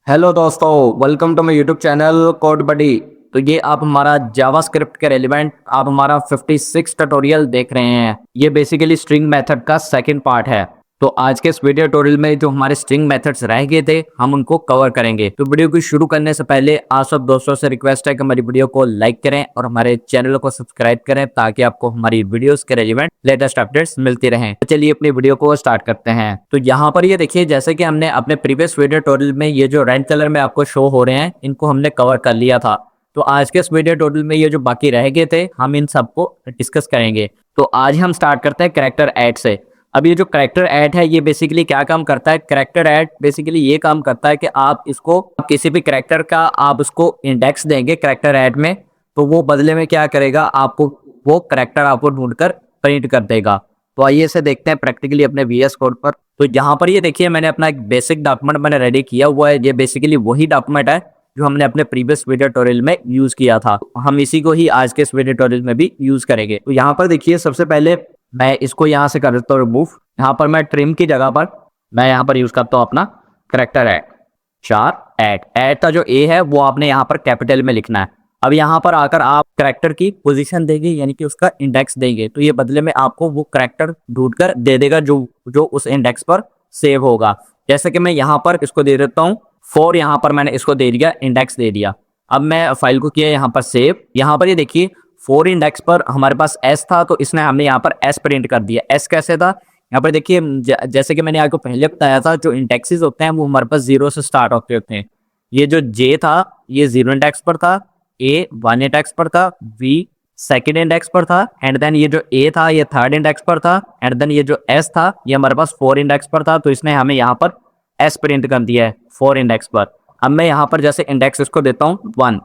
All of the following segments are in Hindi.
हेलो दोस्तों, welcome to my YouTube channel code buddy. तो ये आप हमारा जावास्क्रिप्ट के रेलिवेंट आप हमारा 56 ट्यूटोरियल देख रहे हैं। ये बेसिकली स्ट्रिंग मेथड का सेकंड पार्ट है। तो आज के इस वीडियो ट्यूटोरियल में जो हमारे स्ट्रिंग मेथड्स रह गए थे हम उनको कवर करेंगे। तो वीडियो को शुरू करने से पहले आप सब दोस्तों से रिक्वेस्ट है कि हमारी वीडियो को लाइक करें और हमारे चैनल को सब्सक्राइब करें ताकि आपको हमारी वीडियोस के रेलिवेंट लेटेस्ट अपडेट्स मिलती रहें। तो चलिए अपनी वीडियो को स्टार्ट करते हैं। तो यहाँ पर ये देखिए, जैसे कि हमने अपने प्रीवियस वीडियो ट्यूटोरियल में ये जो रेड कलर में आपको शो हो रहे हैं इनको हमने कवर कर लिया था। तो आज के इस वीडियो ट्यूटोरियल में ये जो बाकी रह गए थे हम इन सबको डिस्कस करेंगे। तो आज हम स्टार्ट करते हैं कैरेक्टर ऐड से। अब ये जो कैरेक्टर ऐड है ये बेसिकली क्या काम करता है? कैरेक्टर ऐड बेसिकली ये काम करता है कि आप इसको किसी भी कैरेक्टर का आप उसको इंडेक्स देंगे कैरेक्टर ऐड में, तो वो बदले में क्या करेगा, आपको वो कैरेक्टर आपको ढूंढकर प्रिंट कर देगा। तो आइए इसे देखते हैं प्रैक्टिकली अपने VS कोड पर। तो यहाँ पर ये देखिए, मैंने अपना एक बेसिक डॉक्यूमेंट मैंने रेडी किया हुआ है। ये बेसिकली वही डॉक्यूमेंट है जो हमने अपने प्रीवियस वीडियो ट्यूटोरियल में यूज किया था। हम इसी को ही आज के इस वीडियो ट्यूटोरियल में भी यूज करेंगे। तो यहाँ पर देखिए, सबसे पहले मैं इसको यहाँ से कर देता हूँ रिमूव। यहाँ पर मैं ट्रिम की जगह पर मैं यहाँ पर यूज करता हूँ अपना कैरेक्टर ऐड। ऐड का जो ए है वो आपने यहाँ पर कैपिटल में लिखना है। अब यहाँ पर आकर आप कैरेक्टर की पोजीशन देंगे, यानी कि उसका इंडेक्स देंगे, तो ये बदले में आपको वो कैरेक्टर ढूंढ कर दे देगा जो जो उस इंडेक्स पर सेव होगा। जैसे कि मैं यहाँ पर इसको दे देता हूँ 4, यहाँ पर मैंने इसको दे दिया, इंडेक्स दे दिया। अब मैं फाइल को किया यहाँ पर सेव। यहाँ पर ये देखिए 4 इंडेक्स पर हमारे पास एस था, तो इसने हमने यहाँ पर एस प्रिंट कर दिया। एस कैसे था? यहाँ पर देखिए, जैसे कि मैंने आपको पहले बताया था, जो इंडेक्सेस होते हैं वो हमारे पास 0 से स्टार्ट होते हैं। ये जो जे था ये 0 इंडेक्स पर था, ए 1 इंडेक्स पर था, बी सेकेंड इंडेक्स पर था, एंड देन ये जो ए था ये 3rd इंडेक्स पर था, एंड देन ये जो एस था ये हमारे पास 4 इंडेक्स पर था। तो इसने हमें यहाँ पर एस प्रिंट कर दिया है 4 इंडेक्स पर। अब मैं यहाँ पर जैसे इंडेक्स इसको देता हूँ 1,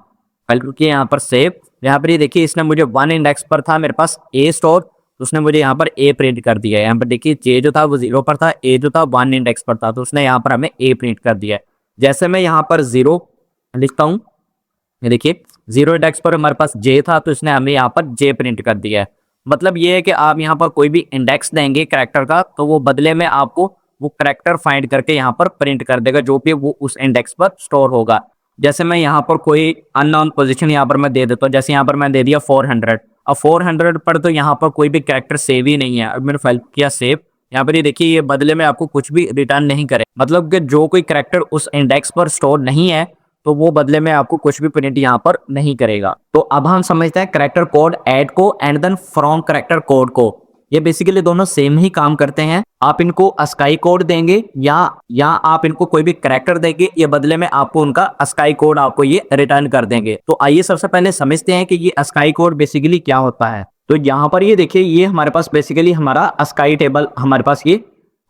फाइल को किया यहाँ पर सेव। यहाँ पर ये देखिए, इसने मुझे 1 इंडेक्स पर था मेरे पास ए स्टोर, तो उसने मुझे यहाँ पर ए प्रिंट कर दिया है। यहाँ पर देखिए जे जो था वो 0 पर था, ए जो था 1 इंडेक्स पर था, तो उसने यहाँ पर हमें ए प्रिंट कर दिया है। जैसे मैं यहाँ पर 0 लिखता हूँ, ये देखिए 0 इंडेक्स पर हमारे पास जे था, तो इसने हमें यहाँ पर जे प्रिंट कर दिया है। मतलब ये है कि आप यहाँ पर कोई भी इंडेक्स देंगे कैरेक्टर का, तो वो बदले में आपको वो कैरेक्टर फाइंड करके यहाँ पर प्रिंट कर देगा जो भी वो उस इंडेक्स पर स्टोर होगा। जैसे मैं यहाँ पर कोई अननोन पोजीशन यहाँ पर मैं दे देता हूँ, जैसे यहाँ पर मैं दे दिया 400। अब 400 पर तो यहाँ पर कोई भी कैरेक्टर सेव ही नहीं है। अब मैंने फाइल किया सेव। यहाँ पर ये देखिए, ये बदले में आपको कुछ भी रिटर्न नहीं करे, मतलब कि जो कोई कैरेक्टर उस इंडेक्स पर स्टोर नहीं है तो वो बदले में आपको कुछ भी प्रिंट यहाँ पर नहीं करेगा। तो अब हम समझते हैं कैरेक्टर कोड ऐड को and then from character code को। ये बेसिकली दोनों सेम ही काम करते हैं। आप इनको अस्काई कोड देंगे या आप इनको कोई भी कैरेक्टर देंगे, ये बदले में आपको उनका अस्काई कोड आपको ये रिटर्न कर देंगे। तो आइए सबसे पहले समझते हैं कि ये अस्काई कोड बेसिकली क्या होता है। तो यहाँ पर ये देखिए, ये हमारे पास बेसिकली हमारा अस्काई टेबल हमारे पास ये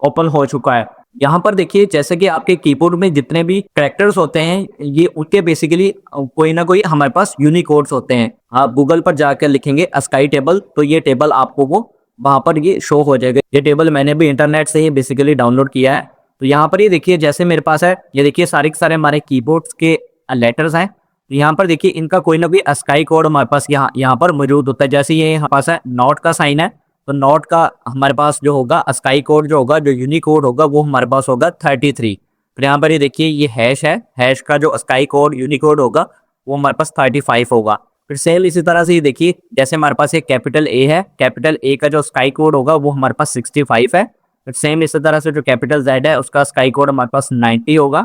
ओपन हो चुका है। यहाँ पर देखिए, जैसे कि आपके कीबोर्ड में जितने भी कैरेक्टर्स होते हैं ये उनके बेसिकली कोई ना कोई हमारे पास यूनिकोड्स होते हैं। आप गूगल पर जाकर लिखेंगे अस्काई टेबल, तो ये टेबल आपको वो वहां पर ये शो हो जाएगा। ये टेबल मैंने भी इंटरनेट से ही बेसिकली डाउनलोड किया है। तो यहाँ पर ये देखिए, जैसे मेरे पास है, ये देखिए सारे के सारे हमारे कीबोर्ड्स के लेटर्स हैं। तो यहाँ पर देखिए इनका कोई ना कोई अस्काई कोड हमारे पास यहाँ पर मौजूद होता है। जैसे ये हमारे पास है नॉट का साइन है, तो नॉट का हमारे पास जो होगा अस्काई कोड जो होगा, जो यूनिकोड होगा वो हमारे पास होगा 33। फिर यहाँ पर ये देखिए ये हैश है, हैश का जो अस्काई कोड यूनिकोड होगा वो हमारे पास 35 होगा। फिर सेम इसी तरह से ये देखिए, जैसे हमारे पास एक कैपिटल ए है, कैपिटल ए का जो स्काई कोड होगा वो हमारे पास 65 है। फिर सेम इसी तरह से जो कैपिटल जेड है उसका स्काई कोड हमारे पास 90 होगा।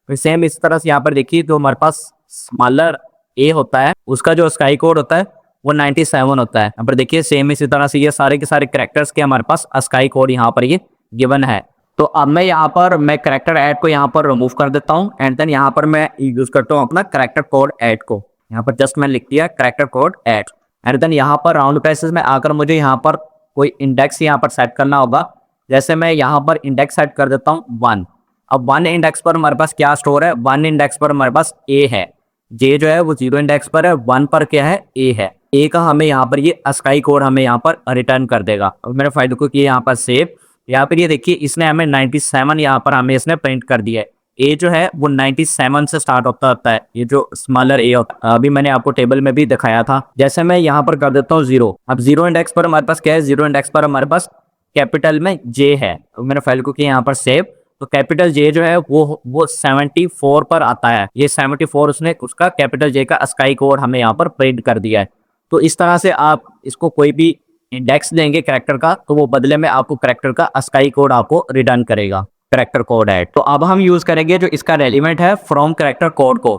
फिर सेम इसी तरह से यहाँ पर देखिए, तो हमारे पास स्मॉलर ए होता है, उसका जो स्काई कोड होता है वो 97 होता है। यहाँ पर देखिए सेम इसी तरह से ये सारे के सारे कैरेक्टर्स के हमारे पास स्काई कोड यहाँ पर ये गिवन है। तो अब मैं यहाँ पर मैं कैरेक्टर ऐड को यहाँ पर रिमूव कर देता हूँ एंड देन यहाँ पर मैं यूज करता हूँ अपना कैरेक्टर कोड ऐड को। यहाँ पर जस्ट मैं लिख दिया character code add and then यहाँ पर राउंड ब्रेसेस में आकर मुझे यहाँ पर कोई इंडेक्स यहाँ पर सेट करना होगा। जैसे मैं यहाँ पर इंडेक्स सेट कर देता हूँ 1। अब 1 इंडेक्स पर हमारे पास क्या स्टोर है? 1 इंडेक्स पर हमारे पास ए है, जे जो है वो 0 इंडेक्स पर है, 1 पर क्या है? ए है। ए का हमें यहाँ पर ये अस्काई कोड हमें यहाँ पर रिटर्न कर देगा। अब मेरे फाइल को किया यहाँ पर सेव। यहाँ पर ये देखिए, इसने हमें 97 यहाँ पर हमें इसने प्रिंट कर दिया है। ए जो है वो 97 से स्टार्ट होता है, ये जो स्मॉलर ए होता है। अभी मैंने आपको टेबल में भी दिखाया था। जैसे मैं यहाँ पर कर देता हूँ 0। अब 0 इंडेक्स पर हमारे पास क्या है? 0 इंडेक्स पर हमारे पास कैपिटल में जे है। तो मैंने फाइल को किया यहाँ पर सेव। तो कैपिटल जे जो है वो 74 पर आता है। ये 74 उसने उसका कैपिटल जे का अस्काई कोड हमें यहाँ पर प्रिंट कर दिया है। तो इस तरह से आप इसको कोई भी इंडेक्स देंगे कैरेक्टर का, तो वो बदले में आपको कैरेक्टर का अस्काई कोड आपको रिटर्न करेगा, कैरेक्टर कोड है। तो अब हम यूज करेंगे जो इसका एलिमेंट है फ्रॉम कैरेक्टर कोड को।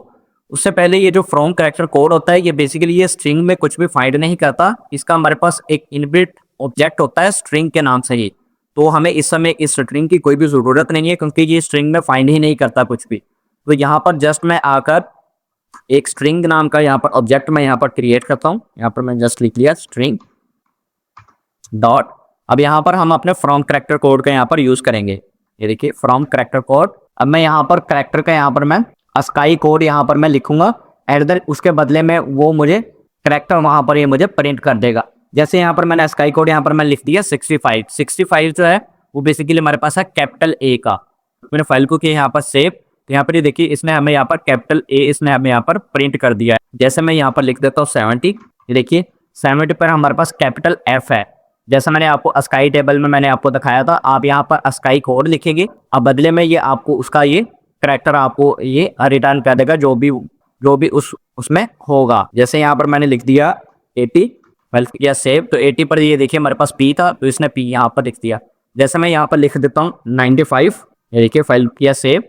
उससे पहले ये जो फ्रॉम कैरेक्टर कोड होता है, ये बेसिकली ये स्ट्रिंग में कुछ भी फाइंड नहीं करता। इसका हमारे पास एक इनबिल्ट ऑब्जेक्ट होता है स्ट्रिंग के नाम से ही। तो हमें इस समय इस स्ट्रिंग की कोई भी जरूरत नहीं है, क्योंकि ये स्ट्रिंग में फाइंड ही नहीं करता कुछ भी। तो यहाँ पर जस्ट मैं आकर एक स्ट्रिंग नाम का यहाँ पर ऑब्जेक्ट मैं यहाँ पर क्रिएट करता हूँ। यहाँ पर मैं जस्ट लिख लिया स्ट्रिंग डॉट। अब यहाँ पर हम अपने फ्रॉम कैरेक्टर कोड का यहाँ पर यूज करेंगे। ये देखिए फ्रॉम कैरेक्टर कोड। अब मैं यहाँ पर कैरेक्टर का यहाँ पर मैं अस्काई कोड यहाँ पर मैं लिखूंगा एट द, उसके बदले में वो मुझे कैरेक्टर वहाँ पर ये मुझे प्रिंट कर देगा। जैसे यहाँ पर मैंने अस्काई कोड यहाँ पर मैं लिख दिया 65 जो है वो बेसिकली हमारे पास है कैपिटल ए का। मैंने फाइल को किया यहाँ पर सेव। तो यहाँ पर ये देखिए इसने हमें यहाँ पर कैपिटल ए इसने हमें यहाँ पर प्रिंट कर दिया है। जैसे मैं यहाँ पर लिख देता हूँ 70। ये देखिए 70 पर हमारे पास कैपिटल एफ है। जैसा मैंने आपको अस्काई टेबल में मैंने आपको दिखाया था, आप यहाँ पर अस्काई कोड लिखेंगे, अब बदले में ये आपको उसका ये कैरेक्टर आपको ये रिटर्न कर देगा जो भी उसमें होगा। जैसे यहाँ पर मैंने लिख दिया 80, फाइल किया सेव। तो 80 पर ये देखिए हमारे पास पी था, तो इसने पी यहाँ पर लिख दिया। जैसे मैं यहाँ पर लिख देता हूँ 95, ये देखिए फाइल किया सेव।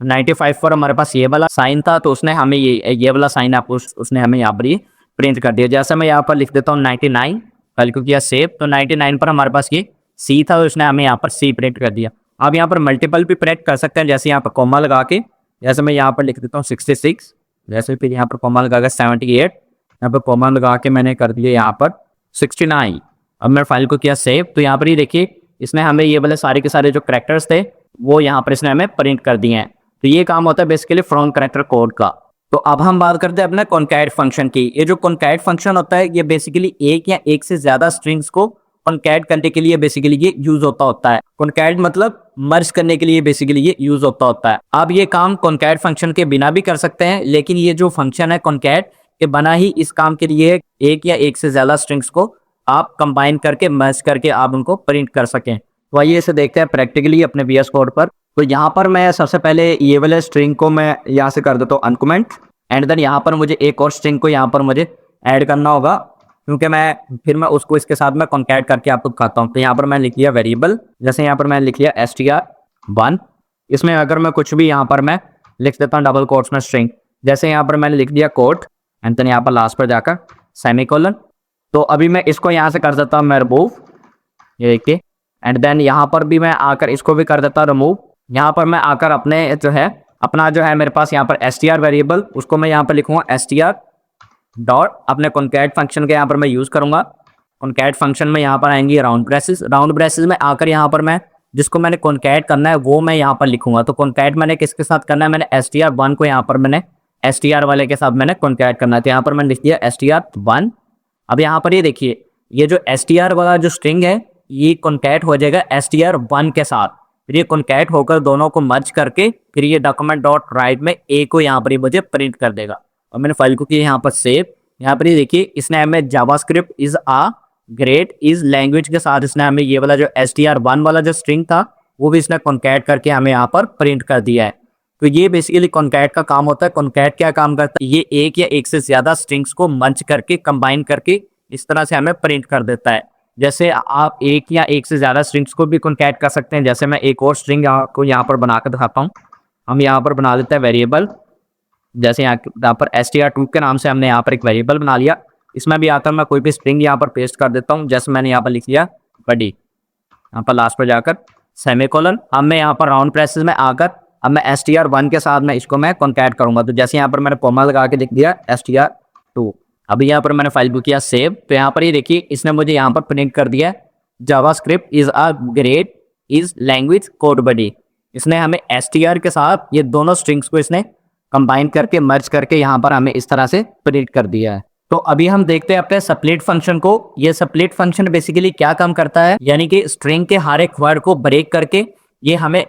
95 पर हमारे पास ये वाला साइन था, तो उसने हमें ये वाला साइन आपको उसने हमें यहाँ पर ये प्रिंट कर दिया। जैसे मैं यहाँ पर लिख देता हूँ 99, फाइल को किया सेव। तो 99 पर हमारे पास ये सी था, तो उसने हमें यहाँ पर सी प्रिंट कर दिया। आप यहाँ पर मल्टीपल भी प्रिंट कर सकते हैं, जैसे यहाँ पर कॉमा लगा के। जैसे मैं यहाँ पर लिख देता हूँ 66, जैसे फिर यहाँ पर कॉमा लगा के 78, यहाँ पर कॉमा लगा के मैंने कर दिया यहाँ पर 69। अब मैं फाइल को किया सेव। तो यहाँ पर ये देखिए इसने हमें ये वाले सारे के सारे जो कैरेक्टर्स थे वो यहाँ पर इसने हमें प्रिंट कर दिए हैं। तो ये काम होता है बेसिकली फ्रॉम कैरेक्टर कोड का। तो अब हम बात करते हैं अपने कॉन्कैट फंक्शन की। ये जो कॉन्कैट फंक्शन होता है ये बेसिकली एक या एक से ज्यादा स्ट्रिंग्स को कॉन्कैट करने के लिए बेसिकली ये यूज होता है। कॉन्कैट मतलब मर्ज करने के लिए बेसिकली ये यूज होता है। आप ये काम कॉन्कैट फंक्शन के बिना भी कर सकते हैं, लेकिन ये जो फंक्शन है कॉन्कैट के बना ही इस काम के लिए एक या एक से ज्यादा स्ट्रिंग्स को आप कंबाइन करके मर्ज करके आप उनको प्रिंट कर सकें। तो आइए इसे देखते हैं प्रैक्टिकली अपने VS कोड पर। तो यहाँ पर मैं सबसे पहले ये वाले स्ट्रिंग को मैं यहाँ से कर देता हूँ अनकमेंट, एंड देन यहाँ पर मुझे एक और स्ट्रिंग को यहाँ पर मुझे ऐड करना होगा, क्योंकि मैं उसको इसके साथ में कॉन्कैट करके आपको दिखाता हूँ। तो यहाँ पर मैं लिख लिया वेरिएबल। जैसे यहाँ पर मैं लिख लिया str1। इसमें अगर मैं कुछ भी यहाँ पर मैं लिख देता हूँ डबल कोट्स में स्ट्रिंग। जैसे यहाँ पर मैंने लिख दिया कोट, एंड देन यहाँ पर लास्ट पर जाकर सेमीकोलन। तो अभी मैं इसको यहाँ से कर देता हूँ मैं रिमूव, ये देखिए। एंड देन यहाँ पर भी मैं आकर इसको भी कर देता हूँ रिमूव। यहाँ पर मैं आकर अपना जो है मेरे पास यहाँ पर str वेरिएबल, उसको मैं यहाँ पर लिखूंगा str डॉट अपने कॉन्कैट फंक्शन के यहाँ पर मैं यूज करूंगा। कॉन्कैट फंक्शन में यहाँ पर आएंगी राउंड ब्रेसेस में आकर यहाँ पर मैं जिसको मैंने कॉन्कैट करना है वो मैं यहाँ पर लिखूंगा। तो कॉन्कैट मैंने किसके साथ करना है, मैंने str1 को यहाँ पर मैंने str वाले के साथ मैंने कॉन्कैट करना है। तो यहाँ पर मैंने लिख दिया str1। अब यहाँ पर ये देखिए ये जो str वाला जो स्ट्रिंग है ये कॉन्कैट हो जाएगा str1 के साथ। फिर ये कॉन्कैट होकर दोनों को मर्ज करके फिर ये डॉक्यूमेंट डॉट राइट में ए को यहाँ पर मुझे प्रिंट कर देगा। और मैंने फाइल को किया यहाँ पर सेव। यहाँ पर ये देखिए इसने हमें JavaScript is a great is language के साथ इसने हमें ये वाला जो str1 वाला जो स्ट्रिंग था वो भी इसने कॉन्कैट करके हमें यहाँ पर प्रिंट कर दिया है। तो ये बेसिकली कॉन्कैट का काम होता है। कॉन्कैट क्या काम करता है, ये एक या एक से ज्यादा स्ट्रिंग्स को मर्ज करके कंबाइन करके इस तरह से हमें प्रिंट कर देता है। जैसे आप एक या एक से ज्यादा स्ट्रिंग्स को भी कॉन्कैट कर सकते हैं। जैसे मैं एक और स्ट्रिंग को यहाँ पर बनाकर दिखाता हूँ। हम यहाँ पर बना देते हैं वेरिएबल। जैसे यहाँ पर str2 के नाम से हमने यहाँ पर एक वेरिएबल बना लिया। इसमें भी आकर मैं कोई भी स्ट्रिंग यहाँ पर पेस्ट कर देता हूँ। जैसे मैंने यहाँ पर लिख लिया बडी, यहाँ पर लास्ट पर जाकर सेमीकोलन। अब मैं यहाँ पर राउंड ब्रेसेस में आकर अब मैं str1 के साथ मैं इसको मैं कॉन्कैट करूंगा। तो जैसे यहाँ पर मैंने कॉमा लगा के लिख दिया str2। अभी यहाँ पर मैंने फाइल को किया सेव। तो यहाँ पर ये देखिए इसने मुझे यहाँ पर प्रिंट कर दिया JavaScript is a great is language code buddy. इसने हमें str के साथ ये दोनों स्ट्रिंग्स को इसने कंबाइन करके मर्ज करके यहाँ पर हमें इस तरह से प्रिंट कर दिया है। तो अभी हम देखते हैं अपने स्प्लिट फंक्शन को। ये स्प्लिट फंक्शन बेसिकली क्या काम करता है, यानी कि स्ट्रिंग के हर एक वर्ड को ब्रेक करके ये हमें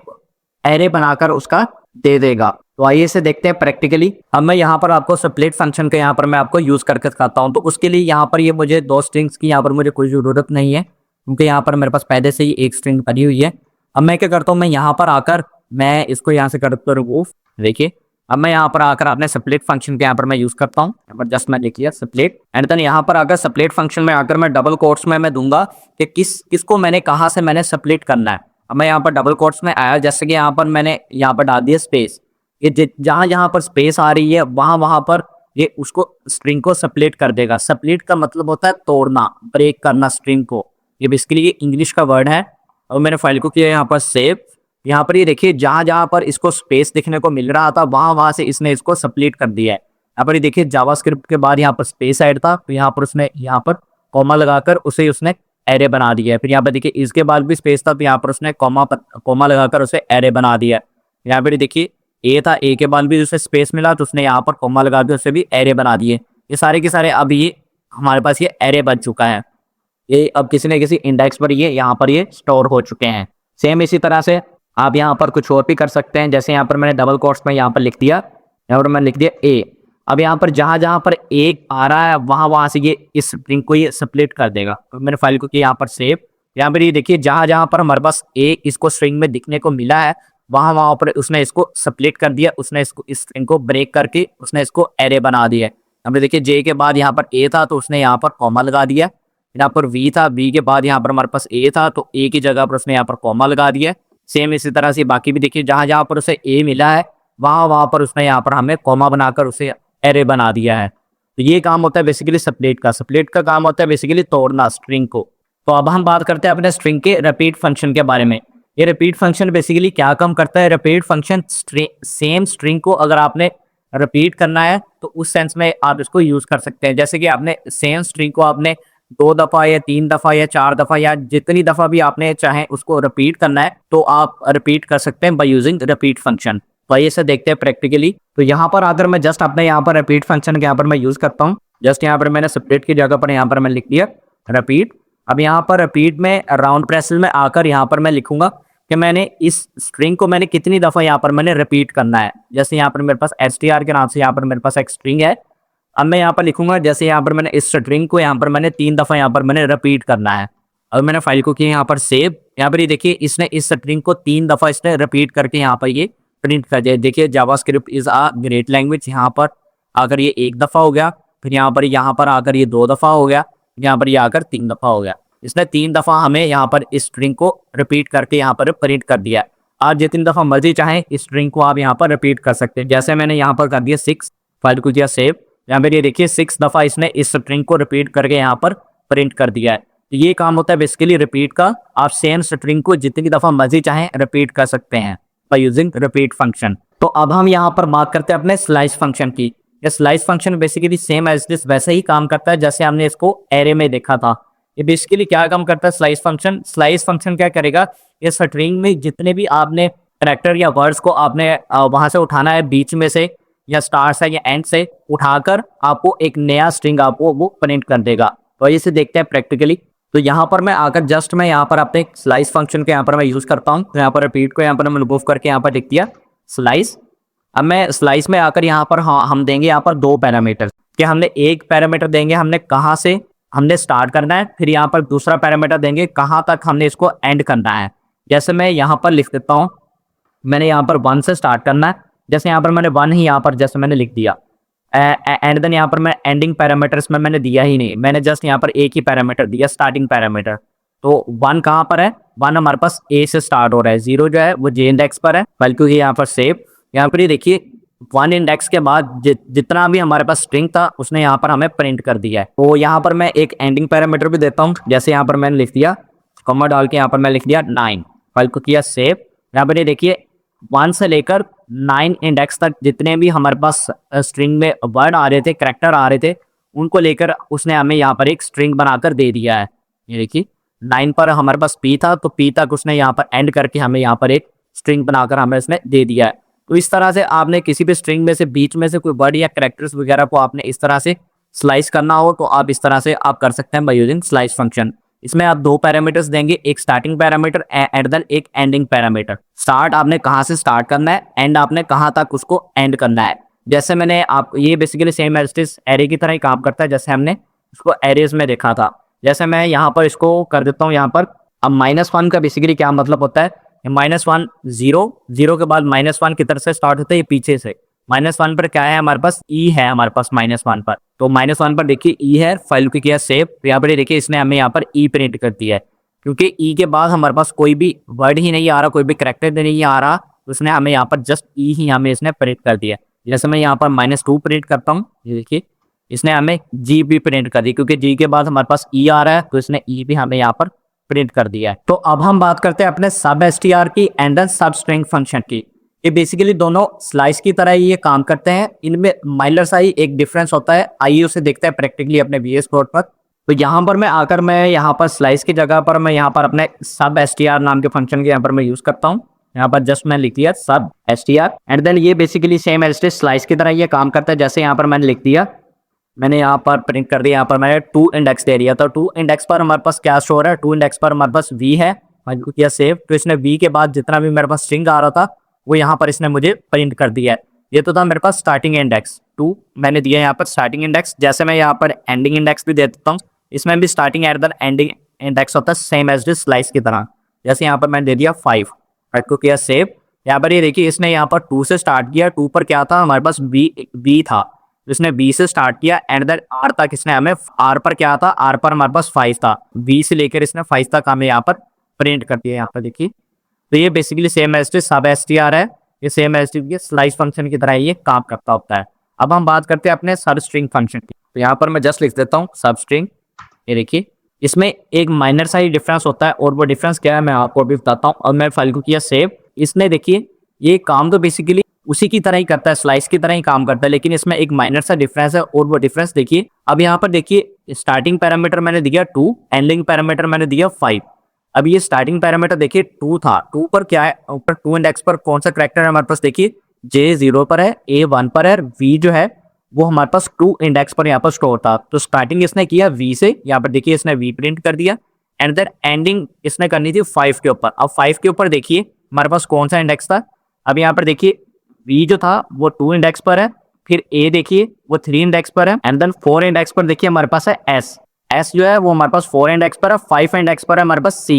एरे बनाकर उसका दे देगा। तो आइए इसे देखते हैं प्रैक्टिकली। अब मैं यहाँ पर आपको स्प्लिट फंक्शन के यहाँ पर मैं आपको यूज करके दिखाता हूँ। तो उसके लिए यहाँ पर ये मुझे दो स्ट्रिंग्स की यहाँ पर मुझे कोई जरूरत नहीं है, क्योंकि यहाँ पर मेरे पास पहले से ही एक स्ट्रिंग बनी हुई है। अब मैं क्या करता हूँ, मैं यहाँ पर आकर मैं इसको यहाँ से करता हूँ रिमूव। देखिए अब मैं यहाँ पर आकर अपने स्प्लिट फंक्शन के यहाँ पर मैं यूज करता हूँ। यहाँ पर जस्ट मैं लिख लिया स्प्लिट एंड देन यहाँ पर आकर स्प्लिट फंक्शन में आकर मैं डबल कोट्स में मैं दूंगा कि किसको मैंने कहाँ से मैंने स्प्लिट करना है। अब मैं यहाँ पर डबल कोट्स में आया, जैसे कि यहाँ पर मैंने यहाँ पर डाल दिया स्पेस। ये जहाँ जहाँ पर स्पेस आ रही है वहां पर ये उसको स्ट्रिंग को स्प्लिट कर देगा। स्प्लिट का मतलब होता है तोड़ना, ब्रेक करना स्ट्रिंग को। ये बेसिकली ये इंग्लिश का वर्ड है। और मैंने फाइल को किया यहाँ पर सेव। यहाँ पर ये देखिए जहां जहां पर इसको स्पेस दिखने को मिल रहा था वहां से इसने इसको स्प्लिट कर दिया है। यहाँ पर ये देखिए जावास्क्रिप्ट के बाद यहाँ पर स्पेस ऐड था, तो यहाँ पर उसने यहाँ पर कॉमा लगाकर उसे उसने एरे बना दिया है। फिर यहाँ पर देखिए इसके बाद भी स्पेस था, तो यहाँ पर उसने कॉमा लगाकर उसे एरे बना दिया है। यहाँ पर देखिए ए था, ए के बाद भी उसे स्पेस मिला तो उसने यहाँ पर कॉमा लगा के उसे भी एरे बना दिए। ये सारे के सारे अब ये हमारे पास ये एरे बन चुका है। ये अब किसी न किसी इंडेक्स पर ये यहाँ पर ये स्टोर हो चुके हैं। सेम इसी तरह से आप यहाँ पर कुछ और भी कर सकते हैं। जैसे यहाँ पर मैंने डबल कोट्स में यहाँ पर लिख दिया, यहाँ पर मैंने लिख दिया ए। अब यहाँ पर जहाँ जहाँ पर ए आ रहा है वहाँ से ये इस स्ट्रिंग को ये स्प्लिट कर देगा। तो मैंने फाइल को किया यहाँ पर सेव। यहाँ पर ये देखिए जहाँ जहाँ पर हमारे पास ए इसको स्ट्रिंग में दिखने को मिला है वहाँ पर उसने इसको स्प्लिट कर दिया। उसने इसको इस स्ट्रिंग को ब्रेक करके उसने इसको एरे बना दिया है। हमने देखिए जे के बाद यहाँ पर ए था तो उसने यहाँ पर कॉमा लगा दिया। यहाँ पर वी था, वी के बाद यहाँ पर हमारे पास ए था तो ए की जगह पर उसने यहाँ पर कॉमा लगा दिया। सेम इसी तरह से बाकी भी देखिए जहाँ जहाँ पर उसे ए मिला है वहाँ पर उसने यहाँ पर हमें कॉमा बनाकर उसे एरे बना दिया है। तो ये काम होता है बेसिकली स्प्लिट का। स्प्लिट का काम होता है बेसिकली तोड़ना स्ट्रिंग को। तो अब हम बात करते हैं अपने स्ट्रिंग के रिपीट फंक्शन के बारे में। ये रिपीट फंक्शन बेसिकली क्या काम करता है। रिपीट फंक्शन सेम स्ट्रिंग को अगर आपने रिपीट करना है तो उस सेंस में आप इसको यूज कर सकते हैं। जैसे कि आपने सेम स्ट्रिंग को आपने 2 दफा या 3 दफा या 4 दफा या जितनी दफा भी आपने चाहे उसको रिपीट करना है तो आप रिपीट कर सकते हैं बाय यूजिंग रिपीट फंक्शन। तो आइए इसे देखते हैं प्रैक्टिकली। तो यहाँ पर अगर मैं जस्ट अपने यहाँ पर रिपीट फंक्शन के यहाँ पर मैं यूज करता हूँ। जस्ट यहाँ पर मैंने स्प्लिट की जगह पर यहाँ पर मैं लिख दिया रिपीट। अब यहाँ पर रिपीट में राउंड ब्रेसेस में आकर यहाँ पर मैं लिखूंगा कि मैंने इस स्ट्रिंग को मैंने कितनी दफा यहाँ पर मैंने रिपीट करना है। जैसे यहाँ पर मेरे पास str के नाम से यहाँ पर मेरे पास एक स्ट्रिंग है। अब मैं यहाँ पर लिखूंगा जैसे यहाँ पर मैंने इस स्ट्रिंग को यहाँ पर मैंने 3 दफा यहाँ पर मैंने रिपीट करना है। अब मैंने फाइल को किया यहाँ पर सेव। यहाँ पर ये देखिए इसने इस स्ट्रिंग को 3 दफा इसने रिपीट करके यहाँ पर ये प्रिंट कर दिया। देखिए JavaScript is a great language. यहाँ पर अगर ये 1 दफा हो गया, फिर यहाँ पर आकर ये 2 दफा हो गया, यहाँ पर ये आकर 3 दफा हो गया। इसने 3 दफा हमें यहाँ पर इस स्ट्रिंग को रिपीट करके यहाँ पर प्रिंट कर दिया। आप जितनी दफा मर्जी चाहें इस स्ट्रिंग को आप यहाँ पर रिपीट कर सकते हैं। जैसे मैंने यहाँ पर कर दिया 6, फाइल को किया सेव। यहाँ पर ये देखिए 6 दफा इसने इस स्ट्रिंग को रिपीट करके यहाँ पर प्रिंट कर दिया है। तो ये काम होता है बेसिकली रिपीट का। आप सेम स्ट्रिंग को जितनी दफा मर्जी चाहें रिपीट कर सकते हैं बाय यूजिंग रिपीट फंक्शन। तो अब हम यहाँ पर बात करते हैं अपने स्लाइस फंक्शन की। ये slice function basically same as this वैसे ही काम करता है जैसे हमने इसको एरे में देखा था। ये बेसिकली क्या काम करता है स्लाइस फंक्शन। स्लाइस फंक्शन क्या करेगा, ये स्ट्रिंग में जितने भी आपने कैरेक्टर या वर्ड्स को आपने वहां से उठाना है, बीच में से या स्टार से या एंड से उठाकर आपको एक नया स्ट्रिंग आपको वो प्रिंट कर देगा। तो इसे देखते हैं प्रैक्टिकली। तो यहाँ पर मैं आकर जस्ट मैं यहाँ पर अपने स्लाइस फंक्शन के यहाँ पर मैं यूज करता हूँ। तो यहाँ पर रिपीट को यहाँ पर मैं रिमूव करके यहाँ पर लिख दिया स्लाइस। अब मैं स्लाइस में आकर यहाँ पर हम देंगे यहाँ पर 2 पैरामीटर कि हमने एक पैरामीटर देंगे हमने कहाँ से हमने स्टार्ट करना है, फिर यहाँ पर दूसरा पैरामीटर देंगे कहाँ तक हमने इसको एंड करना है। जैसे मैं यहाँ पर लिख देता हूँ, मैंने यहाँ पर 1 से स्टार्ट करना है। जैसे यहाँ पर मैंने 1 ही यहाँ पर जैसे मैंने लिख दिया एंड देन यहाँ पर मैं एंडिंग पैरामीटर इसमें मैंने दिया ही नहीं, मैंने जस्ट यहाँ पर एक ही पैरामीटर दिया स्टार्टिंग पैरामीटर। तो 1 कहाँ पर है, 1 हमारे पास ए से स्टार्ट हो रहा है, 0 जो है वो जे इंडेक्स पर है। बल्कि यहाँ पर सेव। यहाँ पर ये देखिए 1 इंडेक्स के बाद जितना भी हमारे पास स्ट्रिंग था उसने यहाँ पर हमें प्रिंट कर दिया है। तो यहाँ पर मैं एक एंडिंग पैरामीटर भी देता हूँ। जैसे यहाँ पर मैंने लिख दिया कॉमा डाल के यहाँ पर मैं लिख दिया 9, फाइल को किया सेव। यहाँ पर ये देखिए 1 से लेकर 9 इंडेक्स तक जितने भी हमारे पास स्ट्रिंग में वर्ड आ रहे थे, कैरेक्टर आ रहे थे, उनको लेकर उसने हमें यहाँ पर एक स्ट्रिंग बनाकर दे दिया है। ये देखिए 9 पर हमारे पास पी था तो पी तक उसने यहाँ पर एंड करके हमें यहाँ पर एक स्ट्रिंग बनाकर हमें उसने दे दिया है। तो इस तरह से आपने किसी भी स्ट्रिंग में से बीच में से कोई वर्ड या कैरेक्टर्स वगैरह को आपने इस तरह से स्लाइस करना हो तो आप इस तरह से आप कर सकते हैं बाय यूजिंग स्लाइस फंक्शन। इसमें आप 2 पैरामीटर्स देंगे, एक स्टार्टिंग पैरामीटर एंड देन एक एंडिंग पैरामीटर। स्टार्ट आपने कहाँ से स्टार्ट करना है, एंड आपने कहाँ तक उसको एंड करना है। जैसे मैंने आप ये बेसिकली सेम एज एरे की तरह ही काम करता है जैसे हमने उसको एरेज में देखा था। जैसे मैं यहाँ पर इसको कर देता हूँ यहाँ पर। अब -1 का बेसिकली क्या मतलब होता है, -1 0, 0 के बाद -1 किधर से स्टार्ट होता है, ये पीछे से। -1 पर क्या है हमारे पास, ई है हमारे पास -1 पर। तो -1 पर देखिए ई है, फाइल को किया सेव। तो यहाँ पर देखिए इसने हमें यहाँ पर ई प्रिंट कर दिया है, क्योंकि ई के बाद हमारे पास कोई भी वर्ड ही नहीं आ रहा, कोई भी करेक्टर नहीं आ रहा, तो उसने हमें यहाँ पर जस्ट ई ही हमें इसने प्रिंट कर दिया। जैसे मैं यहाँ पर -2 प्रिंट करता हूँ, ये देखिए इसने हमें जी भी प्रिंट कर दी, क्योंकि जी के बाद हमारे पास ई आ रहा है, तो इसने ई भी हमें यहाँ पर प्रिंट कर दिया है। तो अब हम बात करते हैं अपने सब एसटीआर की and then substring function की। ये बेसिकली दोनों स्लाइस की तरह ही ये काम करते हैं, इनमें माइनर सा ही एक डिफरेंस होता है। आइए उसे देखते हैं प्रैक्टिकली अपने VS कोड पर। तो यहाँ पर मैं आकर मैं यहाँ पर स्लाइस की जगह पर मैं यहाँ पर अपने सब एसटीआर नाम के फंक्शन के यहाँ पर मैं यूज करता हूँ। यहाँ पर जस्ट मैं लिख दिया सब एसटीआर एंड देन ये बेसिकली सेम एज स्लाइस की तरह ये काम करता है। जैसे यहाँ पर मैंने लिख दिया, मैंने यहाँ पर प्रिंट कर दिया, यहाँ पर मैंने 2 इंडेक्स दे दिया। तो 2 इंडेक्स पर हमारे पास क्या शो हो रहा है, 2 इंडेक्स पर हमारे पास v है, मैंने को किया सेव। तो इसने v के बाद जितना भी मेरे पास स्ट्रिंग आ रहा था वो यहाँ पर इसने मुझे प्रिंट कर दिया है। ये तो था मेरे पास स्टार्टिंग इंडेक्स 2, मैंने दिया यहाँ पर स्टार्टिंग इंडेक्स। जैसे मैं यहाँ पर एंडिंग इंडेक्स भी दे देता हूँ, इसमें भी starting at the ending index होता है सेम एज दिस स्लाइस की तरह। जैसे यहाँ पर मैंने दे दिया 5, मैंने को किया सेव। यहाँ पर ये देखिए इसने यहाँ पर 2 से स्टार्ट किया, 2 पर क्या था हमारे पास v था, इसने b से स्टार्ट किया एंड देन r तक इसने हमें, r पर क्या था, r पर हमारे पास 5 था, v से लेकर इसने 5 तक हमें यहाँ पर प्रिंट कर दिया। यहाँ पर देखिए, तो ये बेसिकली सेम एज सब एसटीआर है, ये सेम एज ये स्लाइस फंक्शन की तरह ये काम करता होता है। अब हम बात करते हैं अपने सब स्ट्रिंग फंक्शन की। तो यहाँ पर मैं जस्ट लिख देता हूँ सब स्ट्रिंग। ये देखिए इसमें एक माइनर सा ही डिफरेंस होता है, और वो डिफरेंस क्या है मैं आपको अभी बताता हूँ। और मैं फाइल को किया सेव। इसने देखिए ये काम तो बेसिकली उसी की तरह ही करता है, स्लाइस की तरह ही काम करता है, लेकिन इसमें एक माइनर सा डिफरेंस है, और वो डिफरेंस देखिए। अब यहाँ पर देखिए स्टार्टिंग पैरामीटर मैंने दिया 2, एंडिंग पैरामीटर मैंने दिया 5। अब ये स्टार्टिंग पैरामीटर देखिए 2 था, 2 पर क्या है, ऊपर 2 इंडेक्स पर कौन सा कैरेक्टर है हमारे पास, देखिए J 0 पर है, A 1 पर है, V जो है वो हमारे पास 2 इंडेक्स पर यहाँ पर स्टोर था। तो स्टार्टिंग इसने किया V से, यहाँ पर देखिए इसने V प्रिंट कर दिया एंड देन एंडिंग इसने करनी थी 5 के ऊपर। अब 5 के ऊपर देखिए हमारे पास कौन सा इंडेक्स था, अब यहाँ पर देखिए V जो था वो 2 इंडेक्स पर है, फिर A देखिए वो 3 इंडेक्स पर है एंड देन 4 इंडेक्स पर देखिए हमारे पास है S जो है वो हमारे पास 4 इंडेक्स पर है, 5 इंडेक्स पर है हमारे पास C।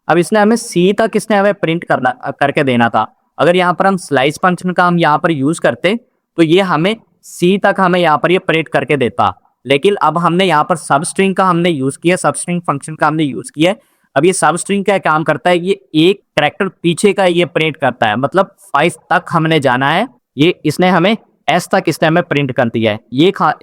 अब इसने हमें C तक इसने हमें प्रिंट करके देना था। अगर यहाँ पर हम स्लाइस फंक्शन का हम यहाँ पर यूज करते तो ये हमें C तक हमें यहाँ पर ये प्रिंट करके देता, लेकिन अब हमने यहाँ पर सब स्ट्रिंग का हमने यूज किया, सब स्ट्रिंग फंक्शन का हमने यूज किया। अब ये सब स्ट्रिंग का काम करता है, ये एक कैरेक्टर पीछे का ये प्रिंट करता है, मतलब 5 तक हमने जाना है, ये इसने हमें S तक इसने हमें प्रिंट कर दिया है।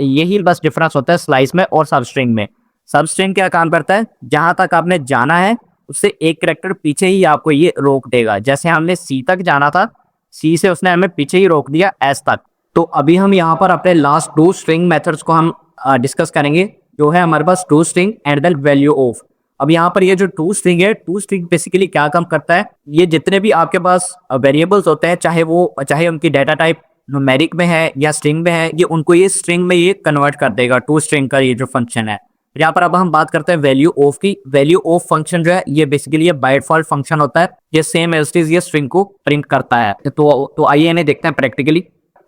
यही बस डिफरेंस होता है स्लाइस में और सब स्ट्रिंग में। सब स्ट्रिंग क्या काम करता है, जहां तक आपने जाना है उससे एक कैरेक्टर पीछे ही आपको ये रोक देगा। जैसे हमने C तक जाना था, C से उसने हमें पीछे ही रोक दिया S तक। तो अभी हम यहाँ पर अपने लास्ट 2 स्ट्रिंग मेथड्स को हम डिस्कस करेंगे, जो है हमारे पास to string and the value of. अब यहाँ पर ये जो टू स्ट्रिंग है, टू स्ट्रिंग बेसिकली क्या काम करता है, ये जितने भी आपके पास वेरिएबल्स होते हैं, चाहे उनकी डाटा टाइप न्यूमेरिक में है या स्ट्रिंग में है, ये उनको ये स्ट्रिंग में ये कन्वर्ट कर देगा, टू स्ट्रिंग का ये जो फंक्शन है। यहाँ पर अब हम बात करते हैं वैल्यू ऑफ की। वैल्यू ऑफ फंक्शन जो है ये बेसिकली ये बाय डिफॉल्ट फंक्शन होता है, ये सेम एज इट इज ये स्ट्रिंग को प्रिंट करता है। तो आइए इन्हें देखते हैं प्रैक्टिकली।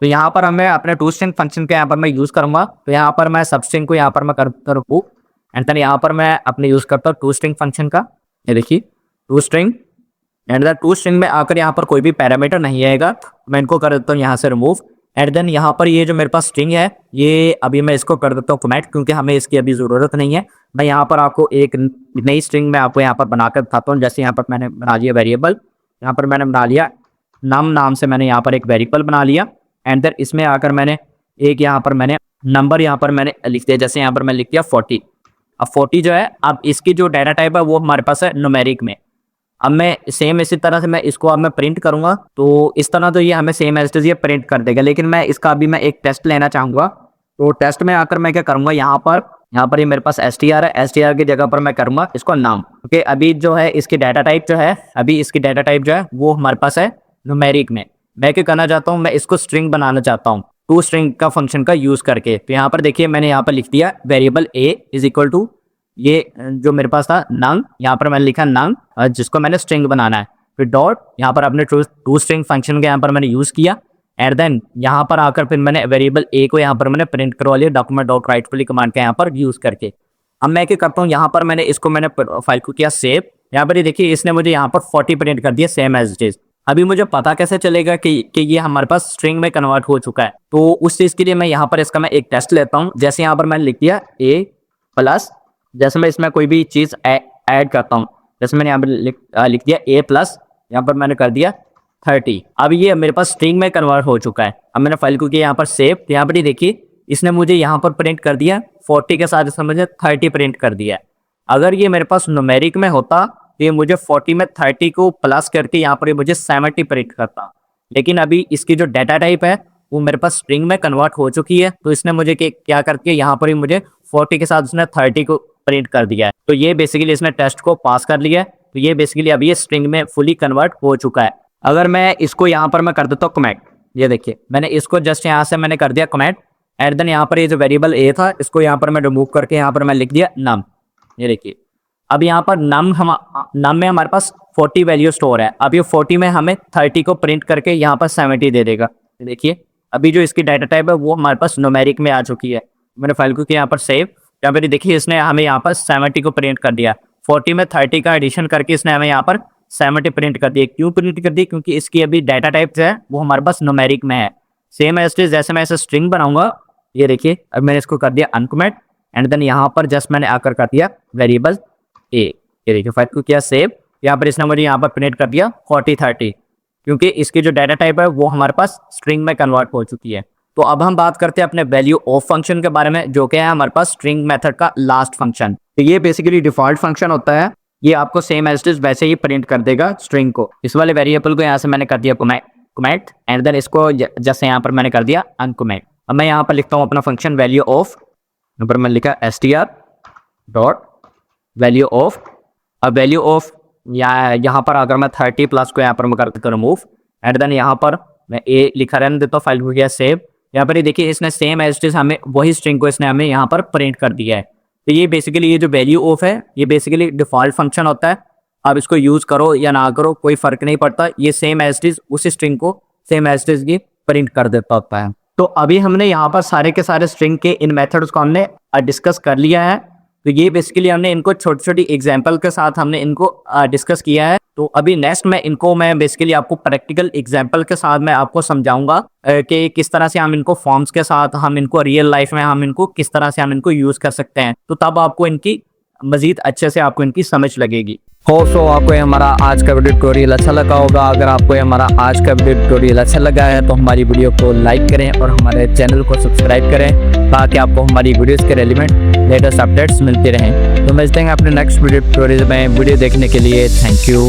तो यहाँ पर हमें अपने टू स्ट्रिंग फंक्शन के यहाँ पर मैं यूज करूंगा। तो यहाँ पर मैं सब स्ट्रिंग को यहाँ पर मैं करता हूँ एंड देन यहाँ पर मैं अपने यूज करता हूँ टू स्ट्रिंग फंक्शन का। ये देखिए to string and the to string में आकर यहाँ पर कोई भी पैरामीटर नहीं आएगा, मैं इनको कर देता हूँ यहाँ से रिमूव। एंड देन यहाँ पर ये जो मेरे पास स्ट्रिंग है, ये अभी मैं इसको कर देता हूँ फॉर्मेट, क्योंकि हमें इसकी अभी ज़रूरत नहीं है। मैं यहाँ पर आपको एक नई स्ट्रिंग में आपको यहाँ पर बनाकर दिखाता हूँ। जैसे यहाँ पर मैंने बना लिया वेरिएबल, यहाँ पर मैंने बना लिया नम नाम से, मैंने यहाँ पर एक वेरिएबल बना लिया एंड देन इसमें आकर मैंने एक यहाँ पर मैंने नंबर यहाँ पर मैंने लिख दिया। जैसे यहाँ पर मैं लिख दिया 40। अब 40 जो है, अब इसकी जो डाटा टाइप है वो हमारे पास है न्यूमेरिक में। अब मैं सेम इसी तरह से मैं इसको अब मैं प्रिंट करूंगा, तो इस तरह तो ये हमें सेम एज इट इज ये प्रिंट कर देगा। लेकिन मैं इसका अभी मैं एक टेस्ट लेना चाहूंगा, तो टेस्ट में आकर मैं क्या करूंगा, यहाँ पर ये मेरे पास str है, str की जगह पर मैं करूंगा इसको नाम, क्योंकि अभी जो है इसकी डाटा टाइप जो है, अभी इसकी डाटा टाइप जो है वो हमारे पास है न्यूमेरिक में। मैं क्या करना चाहता हूँ, मैं इसको स्ट्रिंग बनाना चाहता हूँ टू स्ट्रिंग का फंक्शन का यूज करके। तो यहाँ पर देखिए मैंने यहाँ पर लिख दिया variable a is equal to ये जो मेरे पास था नंग, यहाँ पर मैंने लिखा नंग, जिसको मैंने स्ट्रिंग बनाना है। फिर डॉट यहाँ पर अपने टू स्ट्रिंग फंक्शन के यहाँ पर मैंने यूज किया एंड देन यहाँ पर आकर फिर मैंने वेरिएबल a को यहाँ पर मैंने प्रिंट करवा लिया डॉक्यूमेंट डॉट राइट कमांड के यहाँ पर यूज करके। अब मैं क्या करता हूँ, यहाँ पर मैंने इसको मैंने फाइल को किया सेव यहाँ पर ये देखिए इसने मुझे यहाँ पर 40 प्रिंट कर दिया सेम एज इट इज। अभी मुझे पता कैसे चलेगा कि ये हमारे पास स्ट्रिंग में कन्वर्ट हो चुका है, तो उस चीज़ के लिए मैं यहाँ पर इसका मैं एक टेस्ट लेता हूँ। जैसे यहाँ पर मैंने लिख दिया a प्लस, जैसे मैं इसमें कोई भी चीज़ ऐड करता हूँ, जैसे मैंने यहाँ पर लिख दिया a प्लस, यहाँ पर मैंने कर दिया 30। अब ये मेरे पास स्ट्रिंग में कन्वर्ट हो चुका है। अब मैंने फाइल को किया यहाँ पर सेव, तो यहाँ पर ही देखिए इसने मुझे यहाँ पर प्रिंट कर दिया 40 के साथ, इसने मुझे 30 प्रिंट कर दिया है। अगर ये मेरे पास न्यूमेरिक में होता तो ये मुझे 40 में 30 को प्लस करके यहाँ पर ये मुझे 70 प्रिंट करता, लेकिन अभी इसकी जो डाटा टाइप है वो मेरे पास स्ट्रिंग में कन्वर्ट हो चुकी है, तो इसने मुझे क्या करके यहाँ पर ही मुझे 40 के साथ उसने 30 को प्रिंट कर दिया है। तो ये बेसिकली इसने टेस्ट को पास कर लिया है, तो ये बेसिकली अभी ये स्ट्रिंग में फुली कन्वर्ट हो चुका है। अगर मैं इसको यहाँ पर मैं कर देता हूँ कमेंट, ये देखिए मैंने इसको जस्ट यहाँ से मैंने कर दिया कमेंट, एंड देन यहाँ पर ये जो वेरिएबल ए था इसको यहाँ पर मैं रिमूव करके यहाँ पर मैं लिख दिया नम। ये देखिए अब यहाँ पर नम में हमारे पास 40 वैल्यू स्टोर है। अब ये 40 में हमें 30 को प्रिंट करके यहाँ पर 70 दे देगा। देखिए अभी जो इसकी डाटा टाइप है वो हमारे पास न्यूमेरिक में आ चुकी है। मैंने फाइल को किया यहाँ पर सेव, यहाँ पर देखिए इसने हमें यहाँ पर 70 को प्रिंट कर दिया। 40 में 30 का एडिशन करके इसने हमें यहाँ पर 70 प्रिंट कर दिया। क्यों प्रिंट कर दी? क्योंकि इसकी अभी डाटा टाइप जो है वो हमारे पास न्यूमेरिक में है। सेम एज इट इज जैसे मैं ऐसे स्ट्रिंग बनाऊंगा, ये देखिए अब मैंने इसको कर दिया अनकमेंट, एंड देन यहाँ पर जस्ट मैंने आकर कर दिया वेरिएबल ए। ये देखिए फाइल को किया सेव, यहाँ पर इसने मुझे यहाँ पर प्रिंट कर दिया 40 30, क्योंकि इसकी जो डाटा टाइप है वो हमारे पास स्ट्रिंग में कन्वर्ट हो चुकी है। तो अब हम बात करते हैं अपने वैल्यू ऑफ फंक्शन के बारे में, जो कि है हमारे पास स्ट्रिंग मेथड का लास्ट फंक्शन। तो ये बेसिकली डिफॉल्ट फंक्शन होता है, ये आपको सेम एज इट इज वैसे ही प्रिंट कर देगा स्ट्रिंग को। इस वाले वेरिएबल को यहाँ से मैंने कर दिया कमेंट, एंड देन इसको जैसे यहाँ पर मैंने कर दिया अनकमेंट। अब मैं यहाँ पर लिखता हूँ अपना फंक्शन वैल्यू ऑफ, यहाँ पर मैंने लिखा str डॉट वैल्यू ऑफ। अब वैल्यू ऑफ यहाँ पर अगर मैं 30 प्लस को यहाँ पर मैं कर देता हूँ रिमूव, एंड देन यहाँ पर मैं ए लिखा रहने देता हूँ, फाइल को किया सेव। यहाँ पर ये देखिए इसने सेम एज इट इज हमें वही स्ट्रिंग को इसने हमें यहाँ पर प्रिंट कर दिया है। तो ये बेसिकली ये जो वैल्यू ऑफ है ये बेसिकली डिफॉल्ट फंक्शन होता है। आप इसको यूज करो या ना करो कोई फर्क नहीं पड़ता, ये सेम एज इट इज उसी स्ट्रिंग को सेम एज इट इज की प्रिंट कर देता होता है। तो अभी हमने यहाँ पर सारे के सारे स्ट्रिंग के इन मेथड्स को हमने डिस्कस कर लिया है। तो ये बेसिकली हमने इनको छोटी छोटी एग्जांपल के साथ हमने इनको डिस्कस किया है। तो अभी नेक्स्ट मैं बेसिकली आपको प्रैक्टिकल एग्जांपल के साथ मैं आपको समझाऊंगा कि किस तरह से हम इनको फॉर्म्स के साथ हम इनको रियल लाइफ में हम इनको किस तरह से हम इनको यूज कर सकते हैं। तो तब आपको इनकी मजीद अच्छे से आपको इनकी समझ लगेगी। सो आपको हमारा आज का वीडियो ट्यूटोरियल अच्छा लगा होगा। अगर आपको हमारा आज का वीडियो ट्यूटोरियल अच्छा लगा है तो हमारी वीडियो को लाइक करें और हमारे चैनल को सब्सक्राइब करें, ताकि आपको हमारी वीडियोस के रेलिवेंट लेटेस्ट अपडेट्स मिलते रहें। तो मिलते हैं अपने नेक्स्ट वीडियो ट्यूटोरियल में। वीडियो देखने के लिए थैंक यू।